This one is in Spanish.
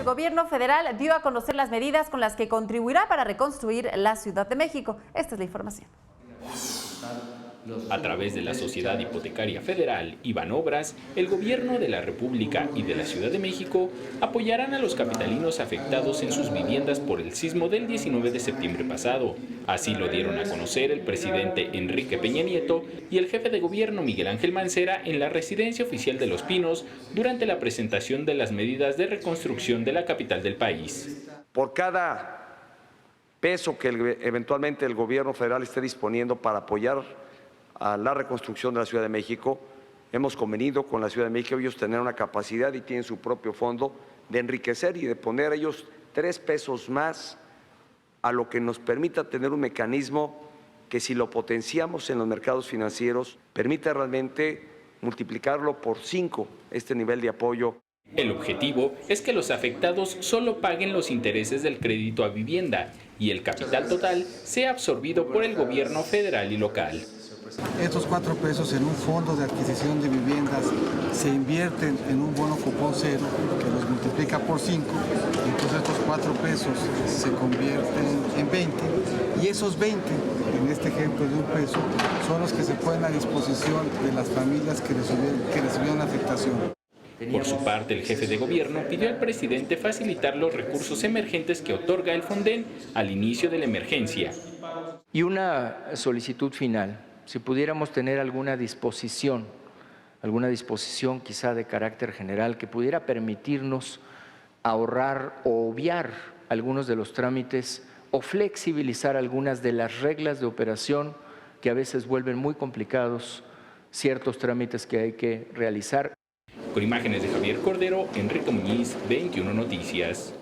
el gobierno federal dio a conocer las medidas con las que contribuirá para reconstruir la Ciudad de México. Esta es la información. A través de la Sociedad Hipotecaria Federal y Banobras, el Gobierno de la República y de la Ciudad de México apoyarán a los capitalinos afectados en sus viviendas por el sismo del 19 de septiembre pasado. Así lo dieron a conocer el presidente Enrique Peña Nieto y el jefe de gobierno Miguel Ángel Mancera en la residencia oficial de Los Pinos durante la presentación de las medidas de reconstrucción de la capital del país. Por cada peso que eventualmente el gobierno federal esté disponiendo para apoyar a la reconstrucción de la Ciudad de México, hemos convenido con la Ciudad de México ellos tener una capacidad y tienen su propio fondo de enriquecer y de poner ellos 3 pesos más a lo que nos permita tener un mecanismo que, si lo potenciamos en los mercados financieros, permita realmente multiplicarlo por 5 este nivel de apoyo. El objetivo es que los afectados solo paguen los intereses del crédito a vivienda y el capital total sea absorbido por el gobierno federal y local. Estos 4 pesos en un fondo de adquisición de viviendas se invierten en un bono cupón cero que los multiplica por 5, entonces estos 4 pesos se convierten en 20 y esos 20, en este ejemplo de 1 peso, son los que se ponen a disposición de las familias que recibieron afectación. Por su parte, el jefe de gobierno pidió al presidente facilitar los recursos emergentes que otorga el Fonden al inicio de la emergencia. Y una solicitud final. Si pudiéramos tener alguna disposición quizá de carácter general que pudiera permitirnos ahorrar o obviar algunos de los trámites o flexibilizar algunas de las reglas de operación que a veces vuelven muy complicados ciertos trámites que hay que realizar. Con imágenes de Javier Cordero, Enrique Muñiz, 21 Noticias.